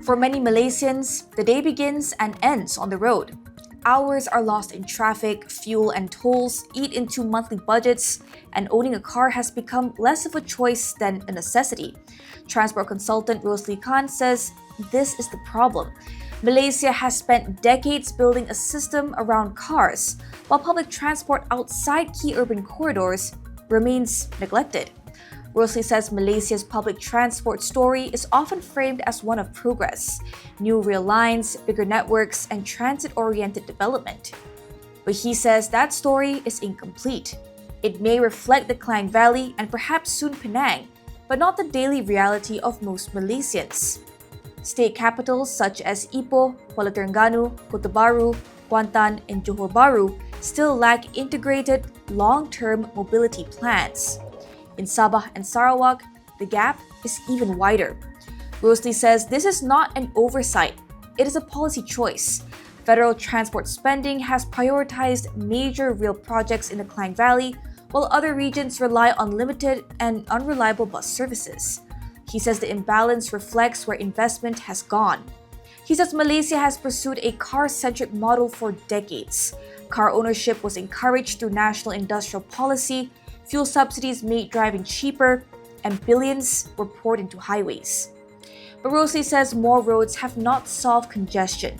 For many Malaysians, the day begins and ends on the road. Hours are lost in traffic, fuel, and tolls eat into monthly budgets, and owning a car has become less of a choice than a necessity. Transport consultant Rosli Khan says this is the problem. Malaysia has spent decades building a system around cars, while public transport outside key urban corridors remains neglected. Rosli says Malaysia's public transport story is often framed as one of progress, new rail lines, bigger networks, and transit-oriented development. But he says that story is incomplete. It may reflect the Klang Valley and perhaps soon Penang, but not the daily reality of most Malaysians. State capitals such as Ipoh, Kuala Terengganu, Kota Baru, Kuantan, and Johor Bahru still lack integrated, long-term mobility plans. In Sabah and Sarawak, the gap is even wider. Rosli says this is not an oversight, it is a policy choice. Federal transport spending has prioritized major rail projects in the Klang Valley, while other regions rely on limited and unreliable bus services. He says the imbalance reflects where investment has gone. He says Malaysia has pursued a car-centric model for decades. Car ownership was encouraged through national industrial policy, fuel subsidies made driving cheaper, and billions were poured into highways. But Rosli says more roads have not solved congestion.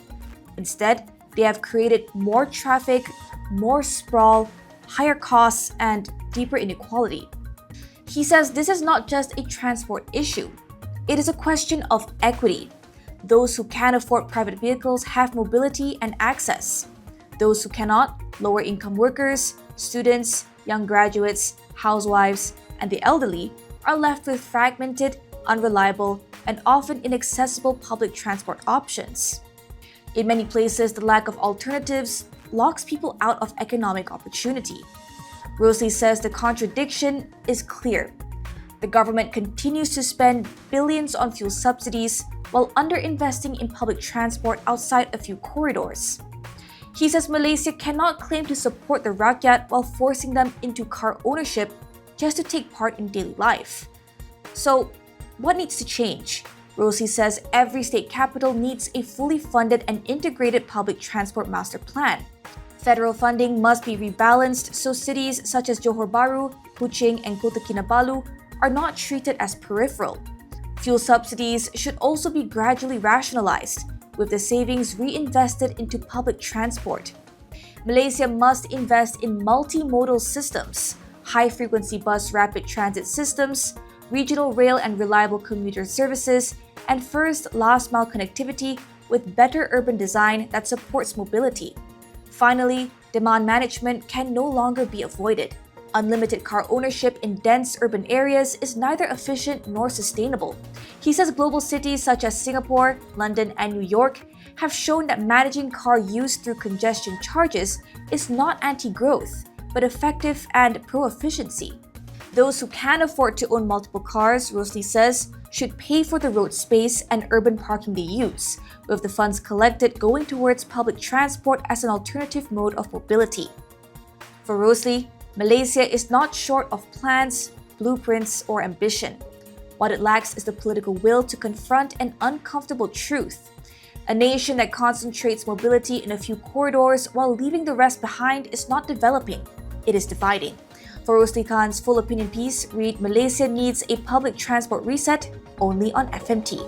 Instead, they have created more traffic, more sprawl, higher costs, and deeper inequality. He says this is not just a transport issue. It is a question of equity. Those who can afford private vehicles have mobility and access. Those who cannot, lower-income workers, students, young graduates, housewives, and the elderly are left with fragmented, unreliable, and often inaccessible public transport options. In many places, the lack of alternatives locks people out of economic opportunity. Rosli says the contradiction is clear. The government continues to spend billions on fuel subsidies while underinvesting in public transport outside a few corridors. He says Malaysia cannot claim to support the rakyat while forcing them into car ownership just to take part in daily life. So, what needs to change? Rosli says every state capital needs a fully funded and integrated public transport master plan. Federal funding must be rebalanced so cities such as Johor Bahru, Kuching, and Kota Kinabalu are not treated as peripheral. Fuel subsidies should also be gradually rationalized, with the savings reinvested into public transport. Malaysia must invest in multimodal systems, high-frequency bus rapid transit systems, regional rail and reliable commuter services, and first-last-mile connectivity with better urban design that supports mobility. Finally, demand management can no longer be avoided. Unlimited car ownership in dense urban areas is neither efficient nor sustainable. He says global cities such as Singapore, London, and New York have shown that managing car use through congestion charges is not anti-growth, but effective and pro-efficiency. Those who can afford to own multiple cars, Rosli says, should pay for the road space and urban parking they use, with the funds collected going towards public transport as an alternative mode of mobility. For Rosli, Malaysia is not short of plans, blueprints, or ambition. What it lacks is the political will to confront an uncomfortable truth. A nation that concentrates mobility in a few corridors while leaving the rest behind is not developing, it is dividing. For Rosli Khan's full opinion piece, read Malaysia Needs a Public Transport Reset, only on FMT.